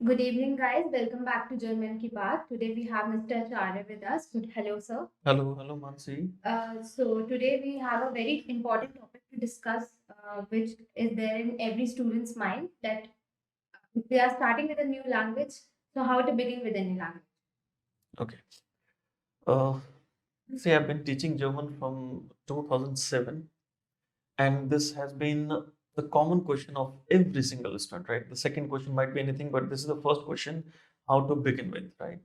Good evening, guys. Welcome back to German Ki Baat. Today we have Mr. Acharya with us. Hello, sir. Hello, Mansi. So today we have a very important topic to discuss, which is there in every student's mind that if they are starting with a new language, so how to begin with a new language. Okay. Uh, See, I've been teaching German from 2007, and this has been the common question of every single student, right? The second question might be anything, but this is the first question, how to begin with, right?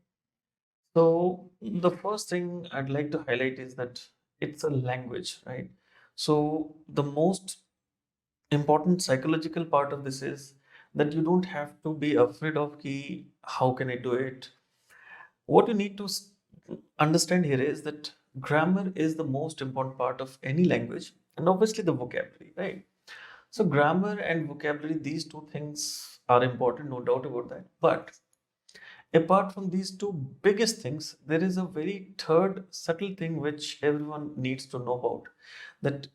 So, the first thing I'd like to highlight is that it's a language, right? So, the most important psychological part of this is that you don't have to be afraid of ki, how can I do it? What you need to understand here is that grammar is the most important part of any language, and obviously the vocabulary, right? So grammar and vocabulary, these two things are important, no doubt about that. But apart from these two biggest things, there is a very third subtle thing which everyone needs to know about, that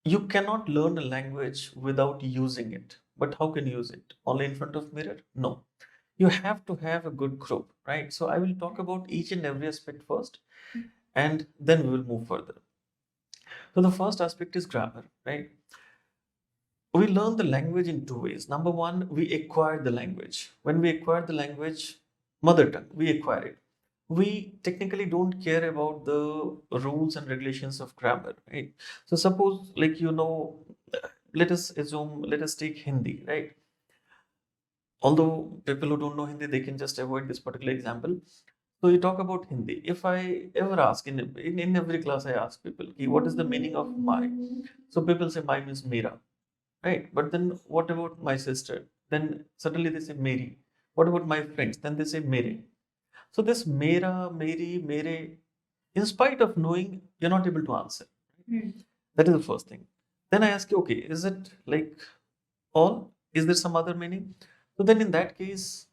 you cannot learn a language without using it. But how can you use it? Only in front of mirror? No. You have to have a good group, right? So I will talk about each and every aspect first, and then we will move further. So the first aspect is grammar, right? We learn the language in two ways. Number one, we acquire the language. When we acquire the language, mother tongue, we acquire it. We technically don't care about the rules and regulations of grammar, right? So suppose, like let us assume, let us take Hindi, right? Although people who don't know Hindi, they can just avoid this particular example. So you talk about Hindi. If I ever ask in every class, I ask people, "Ki, what is the meaning of my?" So people say my means Mera, right? But then what about my sister? Then suddenly they say Mary. What about my friends? Then they say Mere. So this Mera, Meri, Mere, in spite of knowing, you're not able to answer. That is the first thing. Then I ask you, okay, is it like all? Is there some other meaning? So then in that case,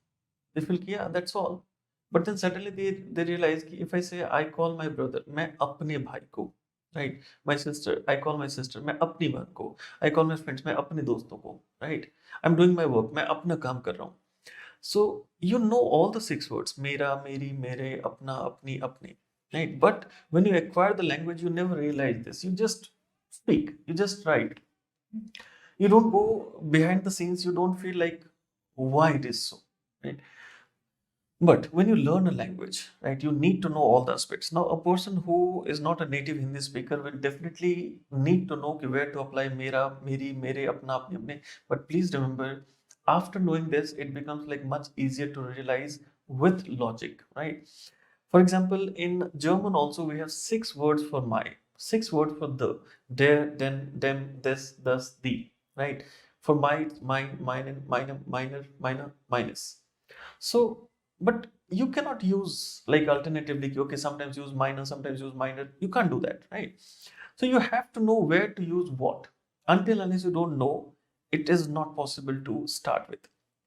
they feel, yeah, that's all. But then suddenly they realize कि if I say I call my brother, मैं अपने भाई को, right? My sister, I call my sister, मैं अपनी बहन को. I call my friends, मैं अपने दोस्तों को, right? I'm doing my work, मैं अपना काम कर रहा हूँ. So you know all the six words, मेरा, मेरी, मेरे, अपना, अपनी, अपने, right? But when you acquire the language, you never realize this. You just speak, you just write. You don't go behind the scenes. You don't feel like why it is so, right? But when you learn a language, right, you need to know all the aspects. Now, a person who is not a native Hindi speaker will definitely need to know where to apply mera, meri, mere, apna, apne, apne. But please remember, after knowing this, it becomes like much easier to realize with logic, right? For example, in German also we have six words for my, six words for the, der, den, dem, this, thus, the, right? For my, it's mine, mine, minor, minor, minor, minus. So, but you cannot use like alternatively, okay, sometimes use minor, sometimes use minor. You can't do that, right? So you have to know where to use what. Until unless you don't know, it is not possible to start with.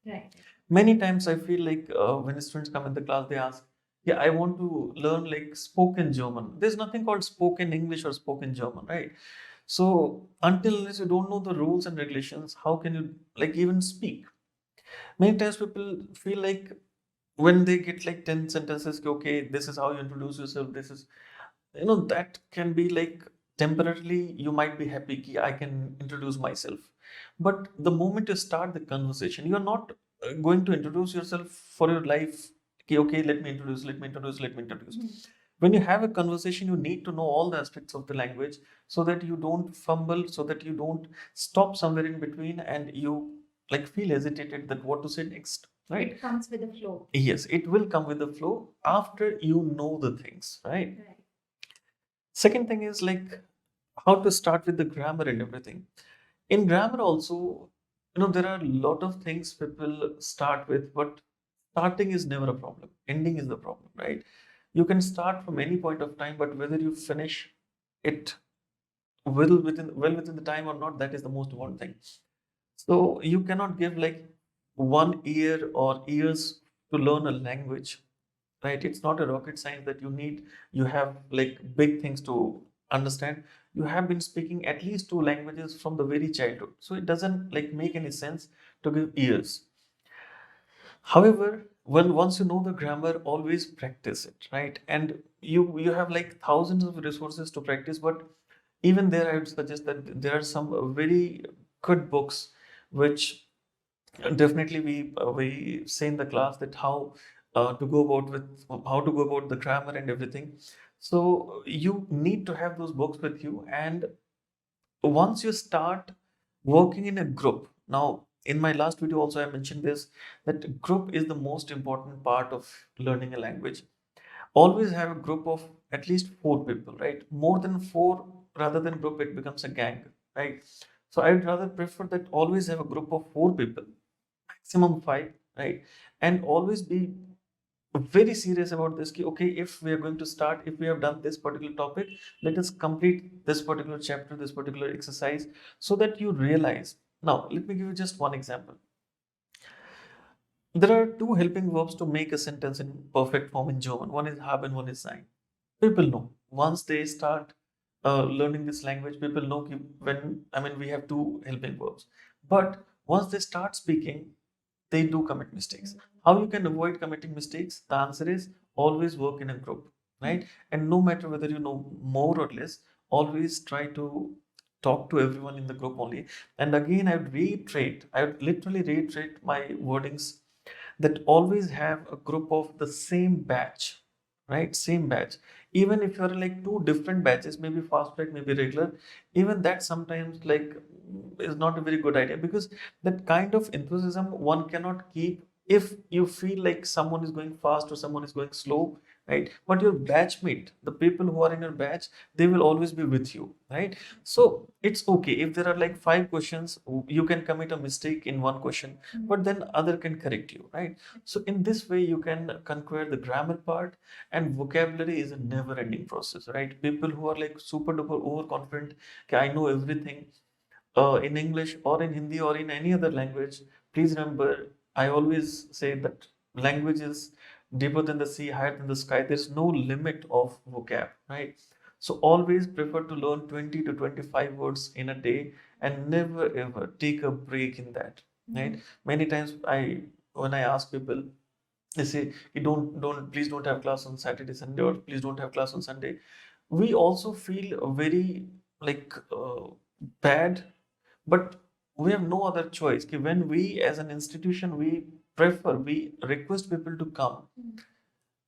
Right. Many times I feel like when students come in the class, they ask, yeah, I want to learn like spoken German. There's nothing called spoken English or spoken German, right? So until unless you don't know the rules and regulations, how can you like even speak? Many times people feel like when they get like 10 sentences, okay, this is how you introduce yourself, this is, that can be like temporarily you might be happy ki I can introduce myself. But the moment you start the conversation, you're not going to introduce yourself for your life. Ki, okay, let me introduce, let me introduce, let me introduce. When you have a conversation, you need to know all the aspects of the language so that you don't fumble, so that you don't stop somewhere in between and you like feel hesitated that what to say next, right? It comes with the flow. Yes, it will come with the flow after you know the things, right? Second thing is like how to start with the grammar and everything. In grammar also, there are a lot of things people start with, but starting is never a problem. Ending is the problem, right? You can start from any point of time, but whether you finish it within the time or not, that is the most important thing. So you cannot give like 1 year or years to learn a language, right? It's not a rocket science that you have like big things to understand. You have been speaking at least two languages from the very childhood, so it doesn't like make any sense to give years. However, when once you know the grammar, always practice it, right? And you have like thousands of resources to practice, but even there, I would suggest that there are some very good books which definitely we say in the class that how to go about the grammar and everything. So you need to have those books with you, and once you start working in a group. Now, in my last video also I mentioned this, that group is the most important part of learning a language. Always have a group of at least 4 people, right? More than 4, rather than group, it becomes a gang, right? So I'd rather prefer that always have a group of 4 people, maximum 5, right? And always be very serious about this. Okay, if we are going to start, if we have done this particular topic, let us complete this particular chapter, this particular exercise, so that you realize. Now let me give you just one example. There are 2 helping verbs to make a sentence in perfect form in German. One is haben, one is sein. People know once they start learning this language, people know when, I mean, we have 2 helping verbs, but once they start speaking, they do commit mistakes. How you can avoid committing mistakes? The answer is always work in a group, right? And no matter whether you know more or less, always try to talk to everyone in the group only. And again, I would literally reiterate my wordings, that always have a group of the same batch, right? Same batch. Even if you're like 2 different batches, maybe fast track, maybe regular, even that sometimes like is not a very good idea, because that kind of enthusiasm one cannot keep if you feel like someone is going fast or someone is going slow, right? But your batchmate, the people who are in your batch, they will always be with you, right? So it's okay if there are like 5 questions, you can commit a mistake in one question, but then other can correct you, right? So in this way you can conquer the grammar part. And vocabulary is a never ending process, right? People who are like super duper overconfident, okay, I know everything, in English or in Hindi or in any other language, please remember, I always say that language is deeper than the sea, higher than the sky. There's no limit of vocab, right? So always prefer to learn 20 to 25 words in a day, and never ever take a break in that, right? Many times when I ask people, they say, you don't please don't have class on Saturday, Sunday, or please don't have class on Sunday. We also feel very like bad, but we have no other choice. When we as an institution, we request people to come,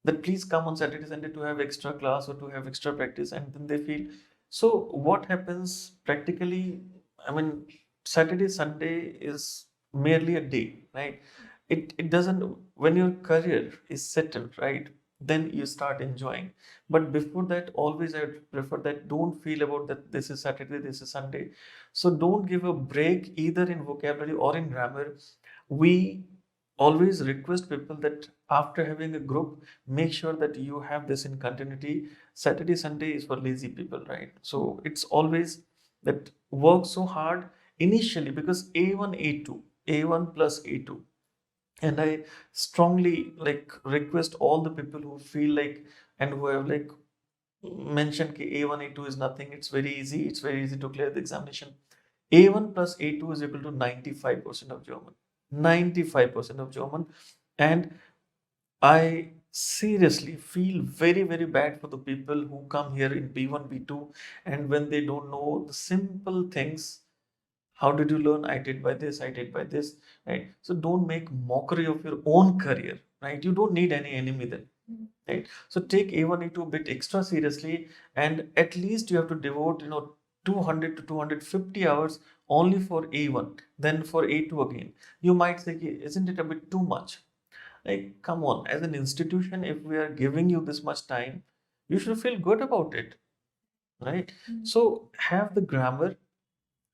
that please come on Saturday, Sunday to have extra class or to have extra practice, and then they feel. So what happens practically? I mean, Saturday, Sunday is merely a day, right? It doesn't, when your career is settled, right? Then you start enjoying. But before that, always I would prefer that don't feel about that this is Saturday, this is Sunday. So don't give a break either in vocabulary or in grammar. We always request people that after having a group, make sure that you have this in continuity. Saturday, Sunday is for lazy people, right? So it's always that work so hard initially, because A1, A2, A1 plus A2. And I strongly like request all the people who feel like, and who have like mentioned ki A1, A2 is nothing, it's very easy to clear the examination. A1 plus A2 is equal to 95% of German. 95% of German. And I seriously feel very, very bad for the people who come here in B1, B2, and when they don't know the simple things. How did you learn? I did by this, I did by this, right? So don't make mockery of your own career, right? You don't need any enemy then, right? So take A1, A2 a bit extra seriously, and at least you have to devote, 200 to 250 hours only for A1, then for A2 again. You might say, "Ki, isn't it a bit too much?" Like, come on, as an institution, if we are giving you this much time, you should feel good about it, right? So have the grammar,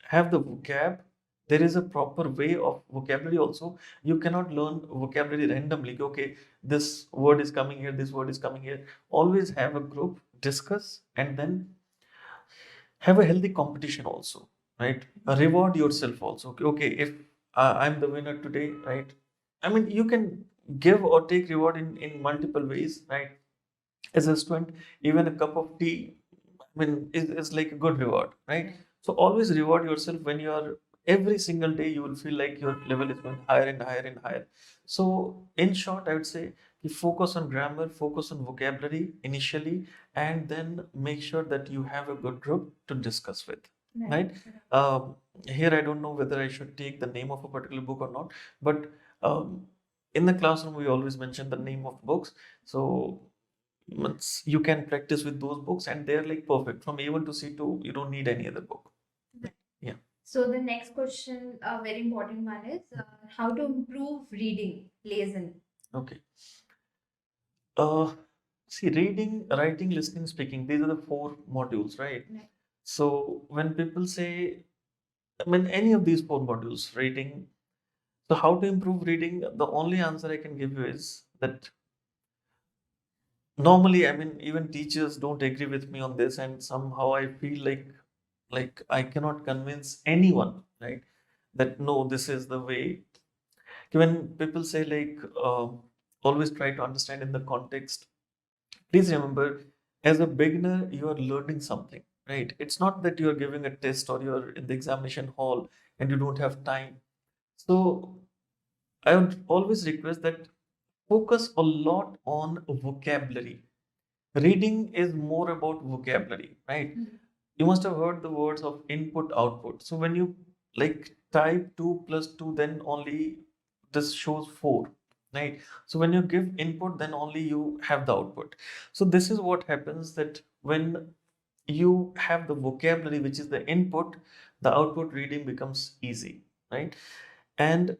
have the vocab. There is a proper way of vocabulary also. You cannot learn vocabulary randomly. Okay, this word is coming here, this word is coming here. Always have a group, discuss, and then have a healthy competition also, right? Reward yourself also. Okay, okay, if I'm the winner today, right? I mean, you can give or take reward in multiple ways, right? As a student, even a cup of tea, I mean, is like a good reward, right? So always reward yourself when you are every single day you will feel like your level is going higher and higher and higher. So in short, I would say you focus on grammar, focus on vocabulary initially, and then make sure that you have a good group to discuss with, right? um, Here I don't know whether I should take the name of a particular book or not, but in the classroom we always mention the name of books. So you can practice with those books and they're like perfect from A1 to C2. You don't need any other book. Right. Yeah. So the next question, a very important one, is how to improve reading, listen. Okay. See, reading, writing, listening, speaking, these are the four modules, right? Right. So when people say, I mean, any of these four modules, reading, so how to improve reading, the only answer I can give you is that normally, I mean, even teachers don't agree with me on this, and somehow I feel like I cannot convince anyone, right? That no, this is the way. When people say like always try to understand in the context, please remember, as a beginner, you are learning something, right? It's not that you are giving a test or you're in the examination hall and you don't have time. So I would always request that focus a lot on vocabulary. Reading is more about vocabulary, right? You must have heard the words of input output. So when you like type 2 plus 2, then only this shows 4, right? So when you give input, then only you have the output. So this is what happens, that when you have the vocabulary, which is the input, the output reading becomes easy, right? And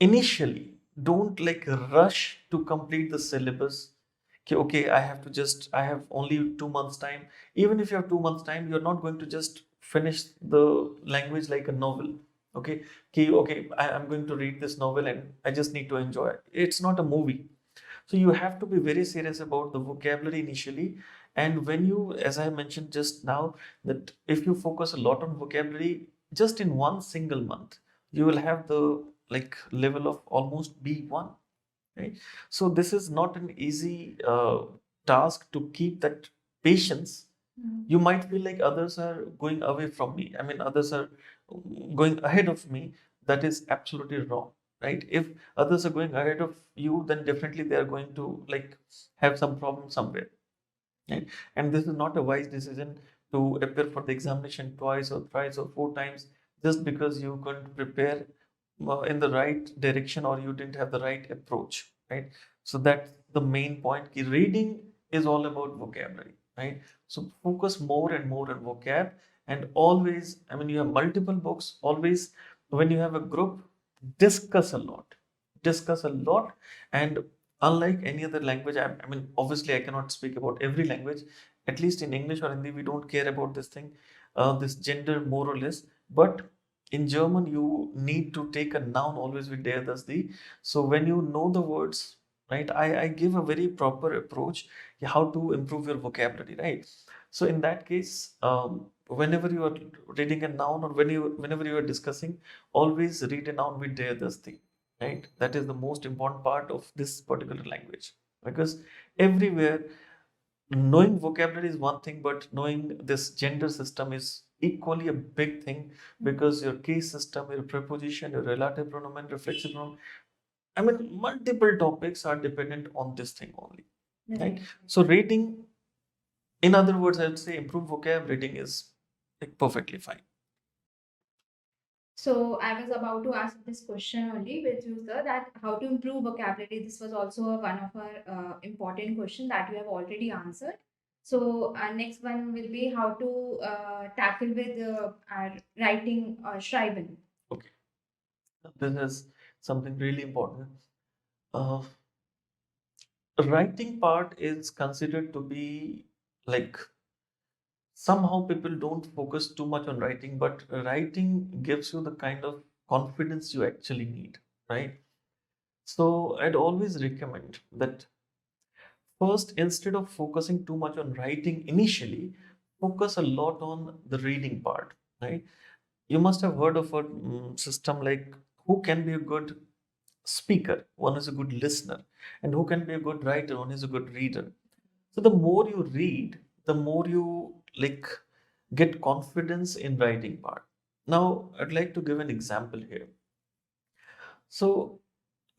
initially, don't like rush to complete the syllabus. Okay, I have only 2 months time. Even if you have 2 months time, you're not going to just finish the language like a novel. Okay, okay, I'm going to read this novel and I just need to enjoy it. It's not a movie. So you have to be very serious about the vocabulary initially. And when you, as I mentioned just now, that if you focus a lot on vocabulary just in one single month, you will have the like level of almost B1, right? So this is not an easy task to keep that patience. You might feel like others are going away from me. I mean, others are going ahead of me. That is absolutely wrong, right? If others are going ahead of you, then definitely they are going to like have some problem somewhere, right? And this is not a wise decision to appear for the examination twice or thrice or 4 times just because you couldn't prepare in the right direction or you didn't have the right approach, right? So that's the main point. Reading is all about vocabulary, right? So focus more and more on vocab, and always, I mean, you have multiple books, always when you have a group, discuss a lot, discuss a lot. And unlike any other language, I mean, obviously I cannot speak about every language. At least in English or Hindi, we don't care about this thing, this gender more or less. But in German, you need to take a noun always with der, das, die. So when you know the words, right, I give a very proper approach how to improve your vocabulary, right? So in that case, whenever you are reading a noun or whenever you are discussing, always read a noun with der, das, die, right? That is the most important part of this particular language, because everywhere knowing vocabulary is one thing, but knowing this gender system is equally a big thing, because your case system, your preposition, your relative pronoun, reflexive pronoun, I mean, multiple topics are dependent on this thing only, right? So reading, in other words, I would say improve vocab. Reading is like perfectly fine. So I was about to ask this question only with you, sir, that how to improve vocabulary. This was also one of our important question that you have already answered. So our next one will be how to tackle with our writing or schreiben. Okay, this is something really important. Uh, Writing part is considered to be like, somehow people don't focus too much on writing, but writing gives you the kind of confidence you actually need, right? So I'd always recommend that first, instead of focusing too much on writing initially, focus a lot on the reading part, right? You must have heard of a system like who can be a good speaker, one is a good listener, and who can be a good writer, one is a good reader. So the more you read, the more you like get confidence in writing part. Now, I'd like to give an example here. So,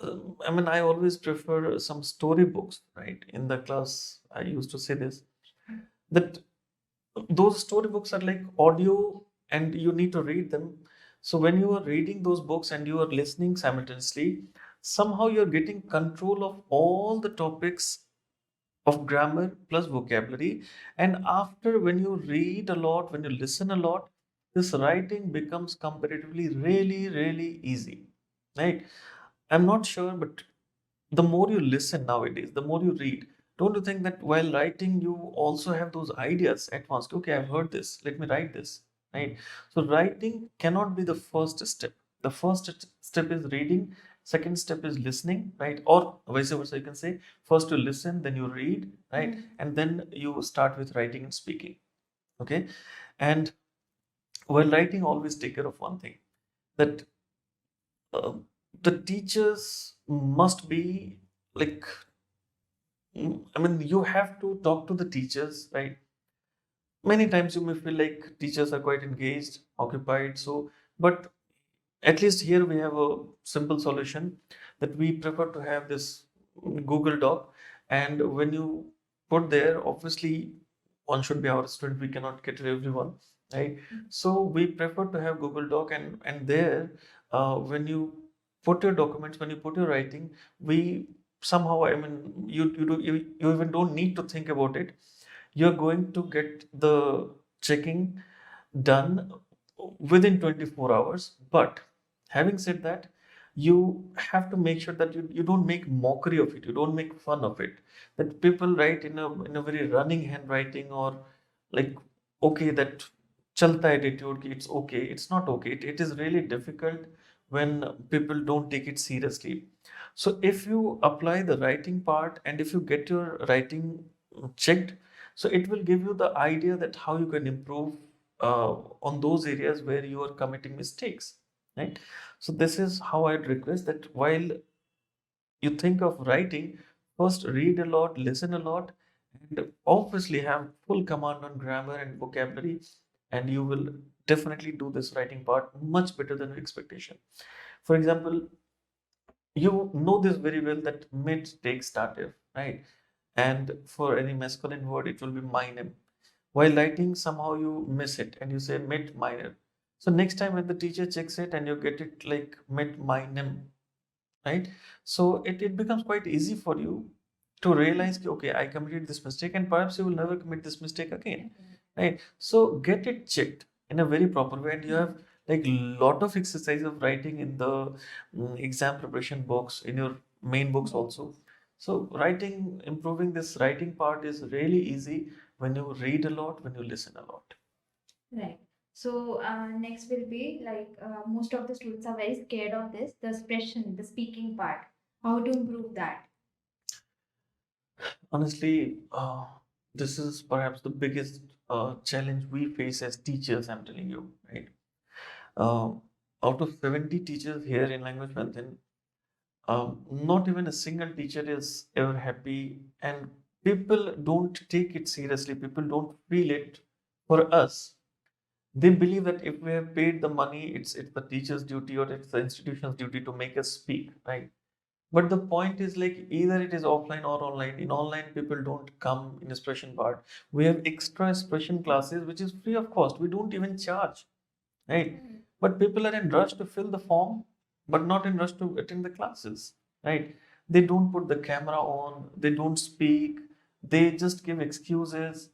I mean, I always prefer some storybooks, right? In the class, I used to say this, that those storybooks are like audio and you need to read them. So, when you are reading those books and you are listening simultaneously, somehow you're getting control of all the topics of grammar plus vocabulary. And after, when you read a lot, when you listen a lot, this writing becomes comparatively really, really easy, right? I'm not sure, but the more you listen nowadays, the more you read, don't you think that while writing, you also have those ideas at once? Okay, I've heard this, let me write this, right? So, writing cannot be the first step. The first step is reading, second step is listening, right? Or vice versa, you can say first you listen, then you read, right? And then you start with writing and speaking, okay? And while writing, always take care of one thing, that uh, the teachers must be like, I mean, you have to talk to the teachers, right? Many times you may feel like teachers are quite engaged, occupied. So, but at least here we have a simple solution, that we prefer to have this Google Doc. And when you put there, obviously one should be our student. We cannot cater everyone, right? So we prefer to have Google Doc, and there, when you put your documents, when you put your writing, we somehow, I mean, you even don't need to think about it. You're going to get the checking done within 24 hours. But having said that, you have to make sure that you don't make mockery of it, you don't make fun of it, that people write in a very running handwriting, or like, okay, that chalta attitude ki it's okay, it's not okay. It is really difficult when people don't take it seriously. So if you apply the writing part, and if you get your writing checked, so it will give you the idea that how you can improve on those areas where you are committing mistakes, right? So this is how I'd request, that while you think of writing, first read a lot, listen a lot, and obviously have full command on grammar and vocabulary, and you will definitely do this writing part much better than your expectation. For example, you know this very well, that mid takes dative, right? And for any masculine word, it will be mine. While writing, somehow you miss it and you say mid minor. So next time when the teacher checks it and you get it like mid minor, right? So it becomes quite easy for you to realize, ki, okay, I committed this mistake, and perhaps you will never commit this mistake again, right? So get it checked in a very proper way, and you have like lot of exercise of writing in the exam preparation books, in your main books also. So writing, improving this writing part is really easy when you read a lot, when you listen a lot. Right. So next will be like most of the students are very scared of this, the expression, the speaking part. How to improve that? Honestly, this is perhaps the biggest challenge we face as teachers, I'm telling you, right? Um, Out of 70 teachers here in Language Pantheon, not even a single teacher is ever happy, and people don't take it seriously. People don't feel it. For us, they believe that if we have paid the money, it's the teacher's duty or it's the institution's duty to make us speak, right? But the point is, like, either it is offline or online. In online, people don't come in expression part. We have extra expression classes, which is free of cost. We don't even charge, right? But people are in rush to fill the form, but not in rush to attend the classes, right? They don't put the camera on, they don't speak, they just give excuses.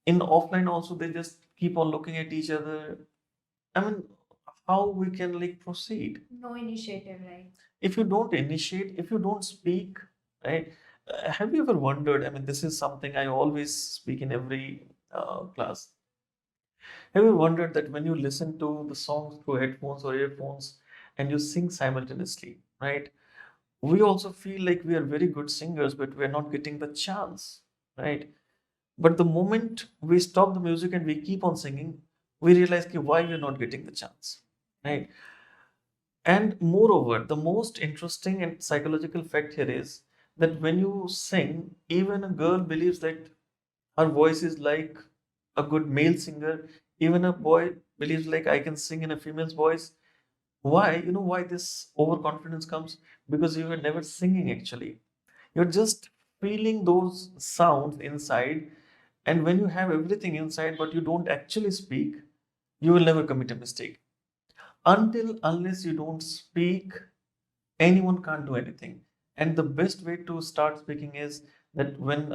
In offline also, they just keep on looking at each other. I mean, how we can like proceed? No initiative, right? If you don't initiate, if you don't speak, right? Have you ever wondered? I mean, this is something I always speak in every class. Have you wondered that when you listen to the songs through headphones or earphones and you sing simultaneously, right? We also feel like we are very good singers, but we're not getting the chance, right? But the moment we stop the music and we keep on singing, we realize ki why we're not getting the chance, right? And moreover, the most interesting and psychological fact here is that when you sing, even a girl believes that her voice is like a good male singer. Even a boy believes like I can sing in a female's voice. Why? You know why this overconfidence comes? Because you were never singing actually. You're just feeling those sounds inside, and when you have everything inside but you don't actually speak, you will never commit a mistake. Until unless you don't speak, anyone can't do anything. And the best way to start speaking is that when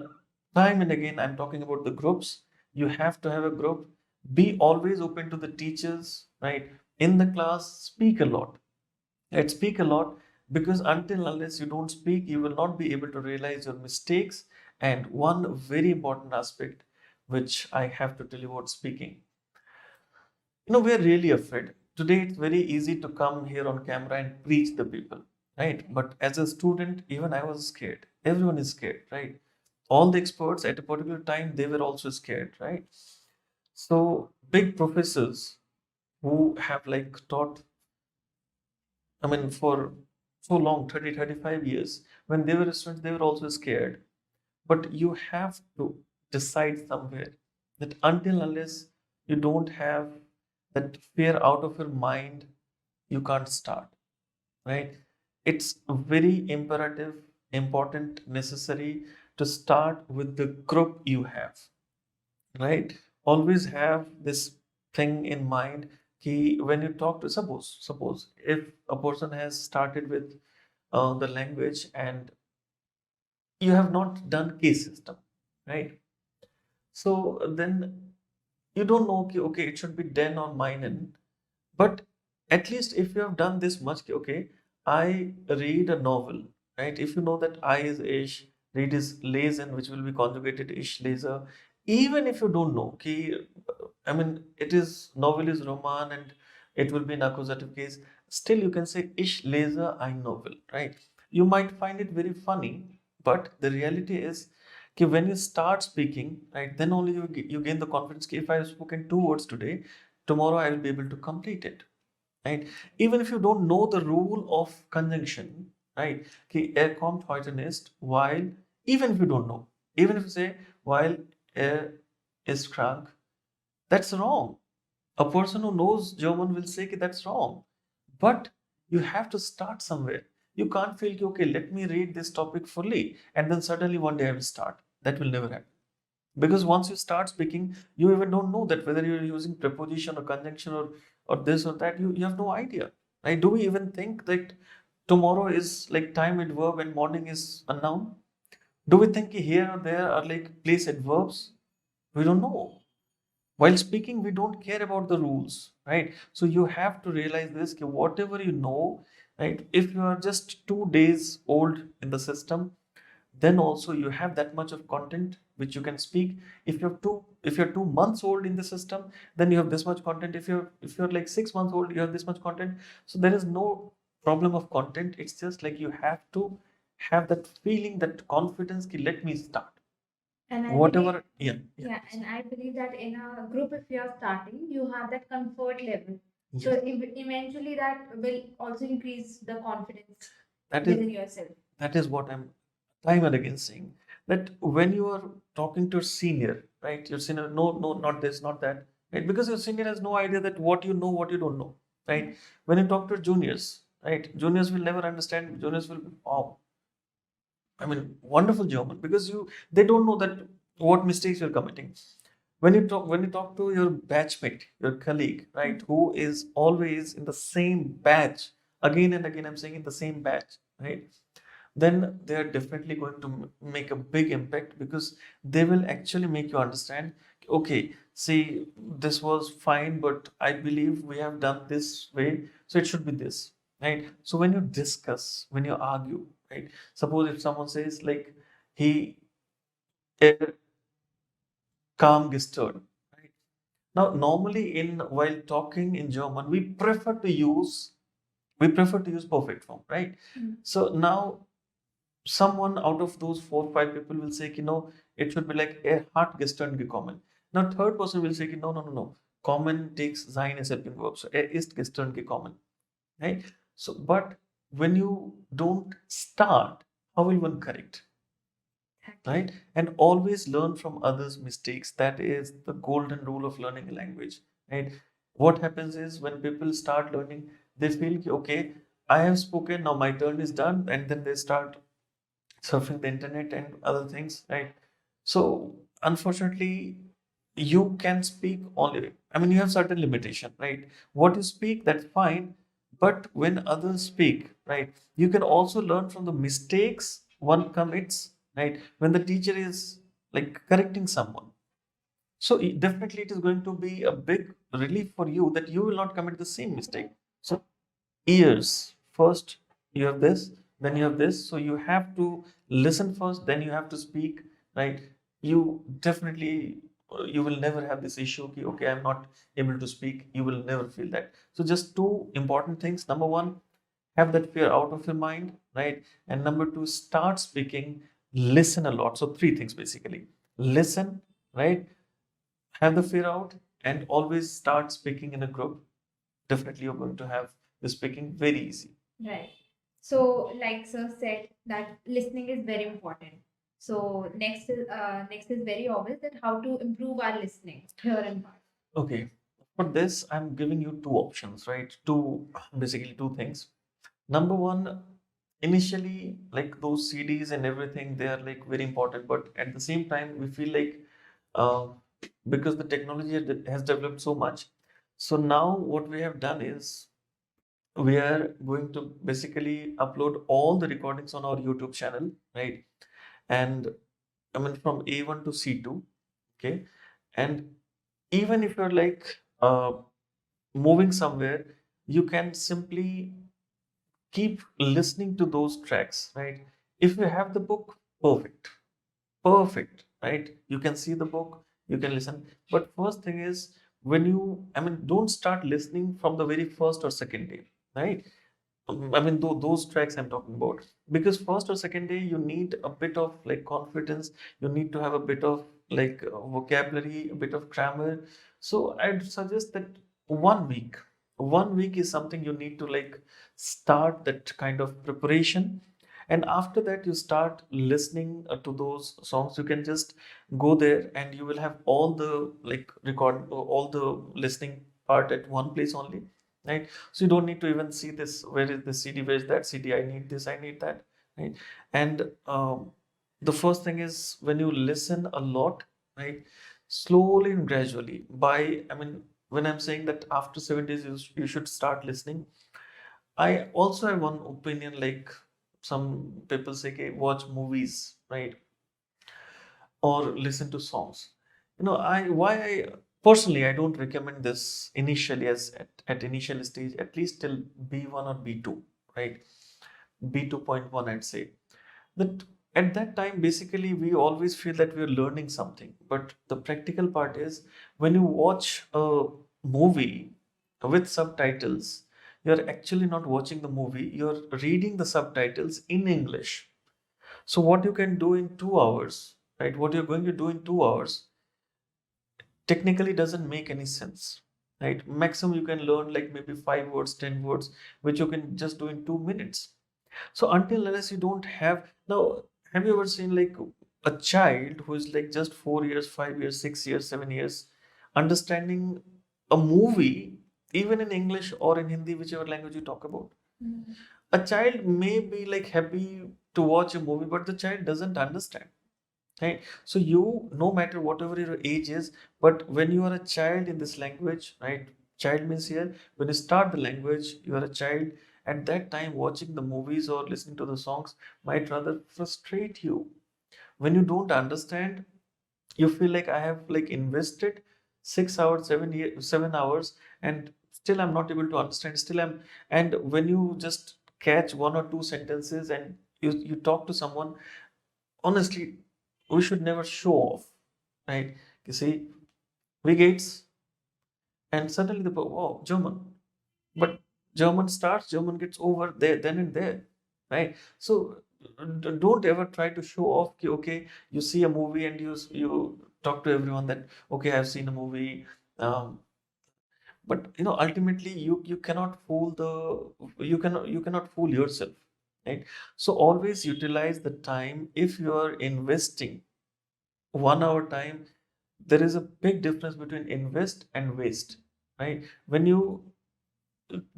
time and again I'm talking about the groups, you have to have a group. Be always open to the teachers, right? In the class, speak a lot. Right? Speak a lot, because until unless you don't speak, you will not be able to realize your mistakes. And one very important aspect which I have to tell you about speaking, we're really afraid. Today, it's very easy to come here on camera and preach the people, right? But as a student, even I was scared. Everyone is scared, right? All the experts at a particular time, they were also scared, right? So, big professors who have like taught, I mean, for so long, 30, 35 years, when they were students, they were also scared. But you have to decide somewhere that until unless you don't have that fear out of your mind, you can't start, right? It's very imperative, important, necessary to start with the group you have, right? Always have this thing in mind. When you talk to, suppose if a person has started with the language and you have not done case system, right? So then you don't know, okay, okay, it should be done on mine end. But at least if you have done this much, okay, I read a novel, right? If you know that I is ish, read is lesen, which will be conjugated ish laser. Even if you don't know, okay, I mean, it is novel is roman and it will be an accusative case. Still, you can say ish laser I novel, right? You might find it very funny, but the reality is, okay, when you start speaking, right, then only you gain the confidence. Okay, if I have spoken 2 words today, tomorrow I will be able to complete it, right? Even if you don't know the rule of conjunction, right? Okay, er kommt heute nicht, while, even if you don't know, even if you say while er ist krank, that's wrong. A person who knows German will say that's wrong. But you have to start somewhere. You can't feel, okay, let me read this topic fully and then suddenly one day I will start. That will never happen. Because once you start speaking, you even don't know that whether you're using preposition or conjunction or this or that, you have no idea. Right? Do we even think that tomorrow is like time adverb and morning is a noun? Do we think here or there are like place adverbs? We don't know. While speaking, we don't care about the rules, right? So you have to realize this, कि whatever you know, right? If you are just 2 days old in the system, then also you have that much of content which you can speak. If you're 2 months old in the system, then you have this much content. If you're like 6 months old, you have this much content. So there is no problem of content. It's just like you have to have that feeling, that confidence, ki, let me start. And I believe, Whatever, yeah, yeah, and I believe that in a group, if you're starting, you have that comfort level. So yes. Eventually that will also increase the confidence That is within yourself. that is what I'm time and again saying. That when you are talking to a senior, right? Your senior, no, no, not this, not that, right? Because your senior has no idea that what you know, what you don't know, right? When you talk to juniors, right? Juniors will never understand. Juniors will be, oh, I mean, wonderful German, because they don't know that what mistakes you're committing. When you talk to your batchmate, your colleague, right, who is always in the same batch, again and again, I'm saying in the same batch, right? Then they are definitely going to make a big impact, because they will actually make you understand, okay, see, this was fine, but I believe we have done this way, so it should be this, right? So when you discuss, when you argue, right? Suppose if someone says like he er calm gestern, right? Now normally in while talking in German, we prefer to use perfect form, right? So now someone out of those 4 5 people will say, it should be like er hat gestern gekommen. Now third person will say, no, no, no, no. Kommen takes sein as helping verb. So er ist gestern gekommen, right? So, but when you don't start, how will one correct, right? And always learn from others' mistakes. That is the golden rule of learning a language, right? What happens is when people start learning, they feel ki, okay, I have spoken, now my turn is done, and then they start surfing the internet and other things, right? So unfortunately, you can speak only, I mean, you have certain limitation, right? What you speak, that's fine, but when others speak, right, you can also learn from the mistakes one commits, right, when the teacher is like correcting someone. So definitely it is going to be a big relief for you that you will not commit the same mistake. So ears first, you have this, then you have this. So you have to listen first, then you have to speak, right? You definitely you will never have this issue. Okay, I'm not able to speak. You will never feel that. So just two important things. Number one, have that fear out of your mind, right? And number two, start speaking. Listen a lot. So three things basically: listen, right? Have the fear out, and always start speaking in a group. Definitely you're going to have the speaking very easy. Right. So, like sir said, that listening is very important. So next is very obvious that how to improve our listening here and part. Okay, for this I'm giving you two options, right? Two, basically two things. Number one, initially, like those CDs and everything, they are like very important, but at the same time we feel like uh, because the technology has developed so much, so now what we have done is we are going to basically upload all the recordings on our YouTube channel, right? And I mean from A1 to C2, okay? And even if you're like moving somewhere, you can simply keep listening to those tracks, right? If you have the book, perfect, perfect, right? You can see the book, you can listen. But first thing is when you, I mean, don't start listening from the very first or second day, right? I mean, those tracks I'm talking about. Because first or second day, you need a bit of like confidence. You need to have a bit of like vocabulary, a bit of grammar. So I'd suggest that 1 week, 1 week is something you need to like start that kind of preparation. And after that, you start listening to those songs. You can just go there and you will have all the like record, all the listening part at one place only, right? So you don't need to even see this, where is the CD, where is that CD, I need this, I need that, right? And the first thing is when you listen a lot, right, slowly and gradually, by, I mean, when I'm saying that after 7 days you should start listening, I also have one opinion, like some people say, okay, watch movies, right? Or listen to songs. You know, I personally I don't recommend this initially, as at initial stage, at least till B1 or B2, right? B2.1, I'd say. That at that time, basically, we always feel that we're learning something. But the practical part is when you watch a movie with subtitles, you're actually not watching the movie, you're reading the subtitles in English. So what you can do in 2 hours, right? What you're going to do in 2 hours technically doesn't make any sense, right? Maximum you can learn like maybe 5 words, 10 words, which you can just do in 2 minutes. So until unless you don't have now, have you ever seen like a child who is like just 4 years, 5 years, 6 years, 7 years, understanding a movie, even in English or in Hindi, whichever language you talk about? Mhm. A child may be like happy to watch a movie, but the child doesn't understand. Right. So you, no matter whatever your age is, but when you are a child in this language, right? Child means here, when you start the language, you are a child. At that time, watching the movies or listening to the songs might rather frustrate you. When you don't understand, you feel like I have like invested 6 hours, 7 hours, and still I'm not able to understand. Still I'm, and when you just catch one or two sentences and you talk to someone, honestly, we should never show off, right? You see, we gates, and suddenly oh, German, but German starts, German gets over there, then and there, right? So don't ever try to show off. Okay, you see a movie and you talk to everyone that okay, I've seen a movie. Um, but you know, ultimately, you cannot fool you cannot fool yourself, right? So always utilize the time. If you are investing 1 hour time, there is a big difference between invest and waste, right? When you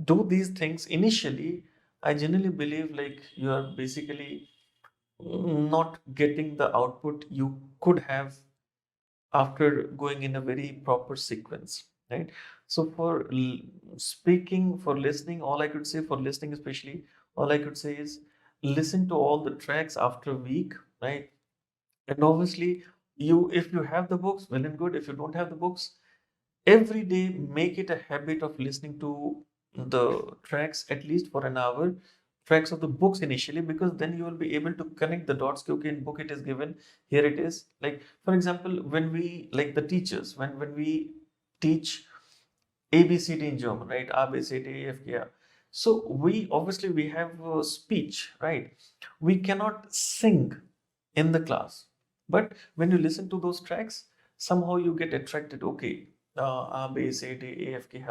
do these things initially, I genuinely believe like you are basically not getting the output you could have after going in a very proper sequence, right? So for speaking, for listening, all I could say, for listening especially, all I could say is listen to all the tracks after a week, right? And obviously, you if you have the books, well and good. If you don't have the books, every day make it a habit of listening to the tracks at least for an hour, tracks of the books initially, because then you will be able to connect the dots. Okay, in book it is given, here it is. Like for example, when we like the teachers, when we teach ABCD in German, right? A B C D E F G. So we obviously we have speech, right? We cannot sing in the class, but when you listen to those tracks, somehow you get attracted. Okay, A B C D E F G.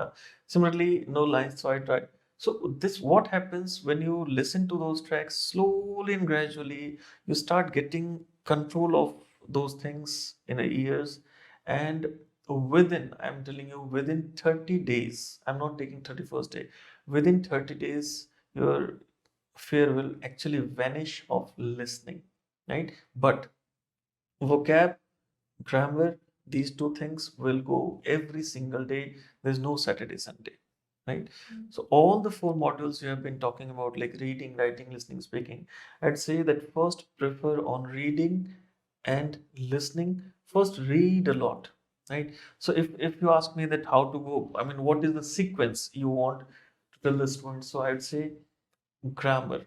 Similarly, no lines, so I tried. So this what happens when you listen to those tracks slowly and gradually, you start getting control of those things in the ears, and within, I'm telling you, within 30 days, I'm not taking 31st day, within 30 days, your fear will actually vanish of listening, right? But vocab, grammar, these two things will go every single day. There's no Saturday, Sunday, right? So all the four modules you have been talking about, like reading, writing, listening, speaking, I'd say that first prefer on reading and listening. First read a lot, right? So if you ask me that how to go, I mean, what is the sequence you want to tell the students? So I'd say grammar,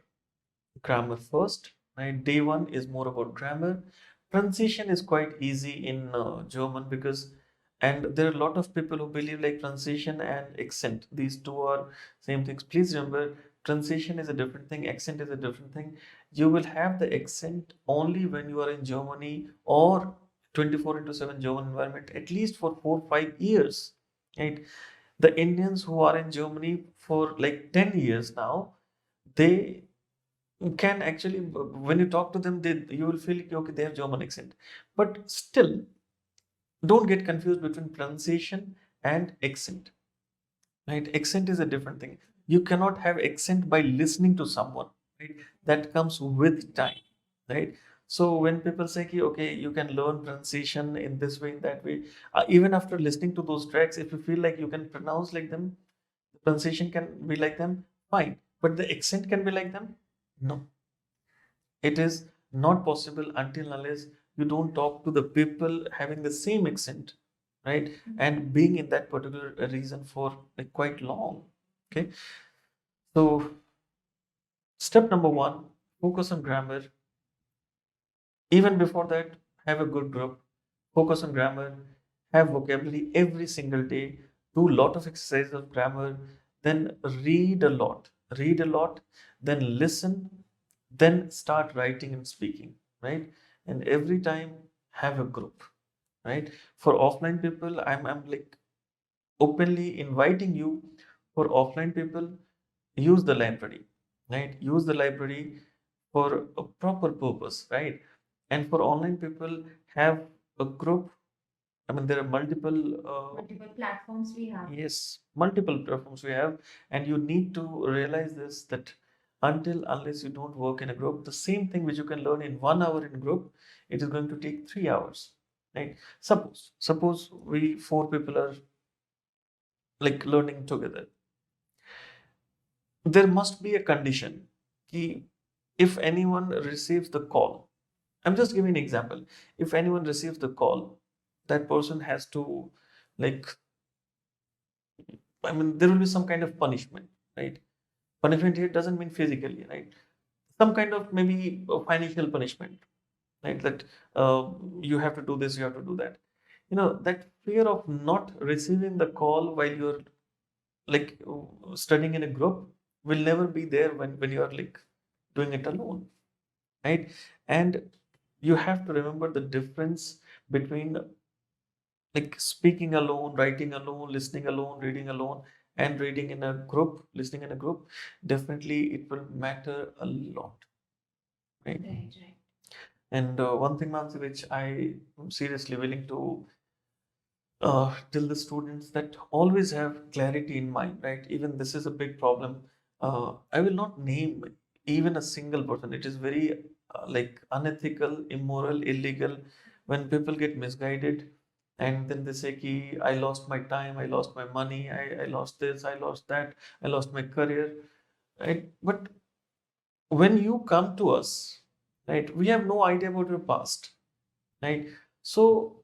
grammar first, right? Day one is more about grammar. Pronunciation is quite easy in German because, and there are a lot of people who believe like pronunciation and accent, these two are same things. Please remember, pronunciation is a different thing, accent is a different thing. You will have the accent only when you are in Germany or 24 into 7 German environment, at least for 4 5 years, right? The Indians who are in Germany for like 10 years now, they can actually, when you talk to them, they you will feel like, okay, they have German accent, but still don't get confused between pronunciation and accent, right? Accent is a different thing. You cannot have accent by listening to someone, right? That comes with time, right? So when people say ki, okay, you can learn pronunciation in this way, in that way, even after listening to those tracks, if you feel like you can pronounce like them, the pronunciation can be like them, fine, but the accent can be like them, no. It is not possible until unless you don't talk to the people having the same accent, right? And being in that particular region for like quite long. Okay. So step number one, focus on grammar. Even before that, have a good group, focus on grammar, have vocabulary every single day, do a lot of exercises of grammar, then read a lot, then listen, then start writing and speaking, right? And every time have a group, right? For offline people, I'm like openly inviting you, for offline people, use the library, right? Use the library for a proper purpose, right? And for online people, have a group. I mean, there are multiple platforms we have. Yes, multiple platforms we have, and you need to realize this, that until unless you don't work in a group, the same thing which you can learn in 1 hour in group, it is going to take 3 hours, right? Suppose we four people are like learning together. There must be a condition. Ki if anyone receives the call, I'm just giving an example. If anyone receives the call, that person has to, like, I mean, there will be some kind of punishment, right? Punishment here doesn't mean physically, right? Some kind of maybe a financial punishment, right? That you have to do this, you have to do that. You know, that fear of not receiving the call while you're like studying in a group will never be there when you are like doing it alone, right? And you have to remember the difference between like speaking alone, writing alone, listening alone, reading alone, and reading in a group, listening in a group. Definitely it will matter a lot, right? Right. And one thing, Mansi, which I am seriously willing to till the students that always have clarity in mind, right? Even this is a big problem. I will not name even a single person. It is very like unethical, immoral, illegal when people get misguided and then they say, Ki, I lost my time, I lost my money, I lost this, I lost that, I lost my career, right? But when you come to us, right, we have no idea about your past, right? So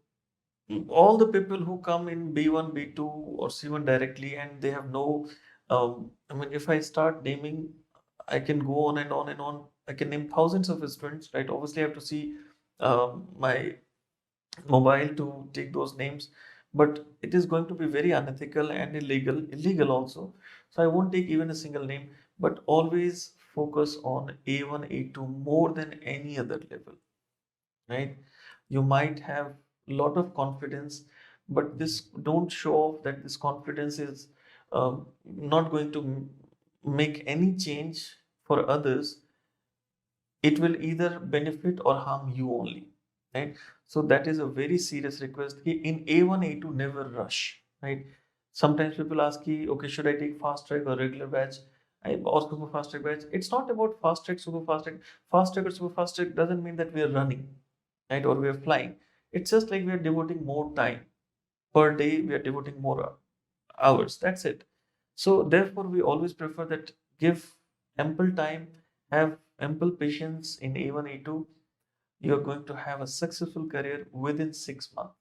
all the people who come in B1, B2 or C1 directly and they have no, I mean, if I start naming, I can go on and on and on. I can name thousands of students, right? Obviously, I have to see my mobile to take those names, but it is going to be very unethical and illegal also. So I won't take even a single name, but always focus on A1, A2 more than any other level, right? You might have a lot of confidence, but this don't show off that this confidence is not going to make any change for others. It will either benefit or harm you only, right? So that is a very serious request. In A1, A2, never rush, right? Sometimes people ask me, okay, should I take fast track or regular batch, or super fast track batch? It's not about fast track, super fast track. Fast track or super fast track doesn't mean that we are running, right, or we are flying. It's just like we are devoting more time per day, we are devoting more hours, that's it. So therefore we always prefer that give ample time, have ample patience in A1, A2. You're going to have a successful career within 6 months,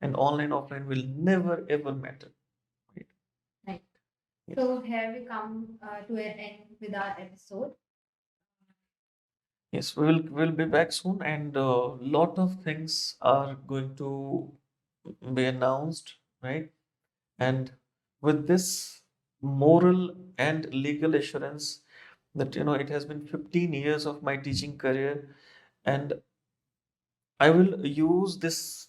and online offline will never ever matter, right? Right. Yes. So here we come to an end with our episode. Yes, we'll be back soon, and a lot of things are going to be announced, right? And with this moral and legal assurance that it has been 15 years of my teaching career, and I will use this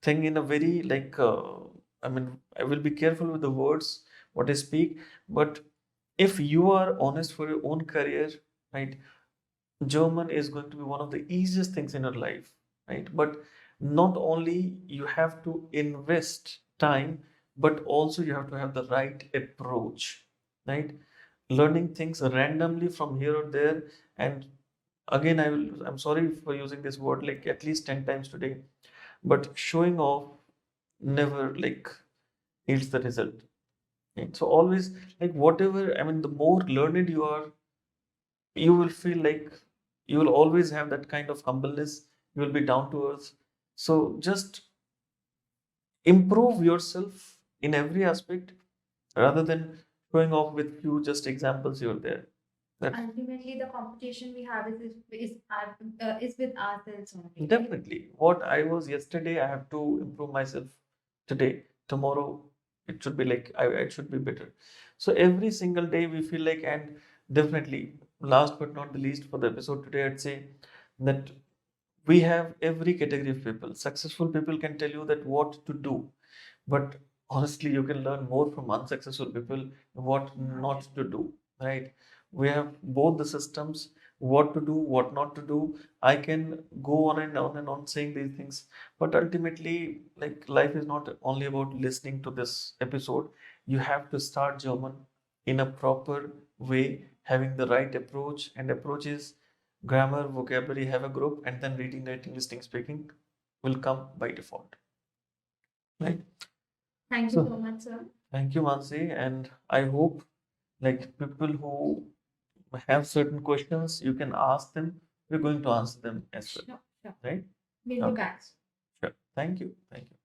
thing in a very like I mean I will be careful with the words what I speak, but if you are honest for your own career, right, German is going to be one of the easiest things in your life, right? But not only you have to invest time, but also you have to have the right approach, right? Learning things randomly from here or there, and again, I'm sorry for using this word like at least 10 times today, but showing off never like yields the result. Right? So always like whatever, I mean, the more learned you are, you will feel like you will always have that kind of humbleness. You will be down to earth. So just improve yourself in every aspect rather than showing off with few just examples here or there. That Ultimately, the competition we have is with ourselves only, right? definitely what I was yesterday, I have to improve myself today. Tomorrow, it should be like I should be better. So every single day we feel like, and definitely, last but not the least for the episode today, I'd say that we have every category of people. Successful people can tell you that what to do, but honestly, you can learn more from unsuccessful people what not to do, right? We have both the systems, what to do, what not to do. I can go on and on saying these things, but ultimately, like life is not only about listening to this episode. You have to start German in a proper way, having the right approach, and approach is grammar, vocabulary, have a group, and then reading, writing, listening, speaking will come by default, right? Thank you So, so much, sir. thank you, Mansi, and I hope like people who have certain questions, you can ask them. We're going to answer them as well, Sure, sure. right? We'll be Okay, back. sure. Thank you. Thank you.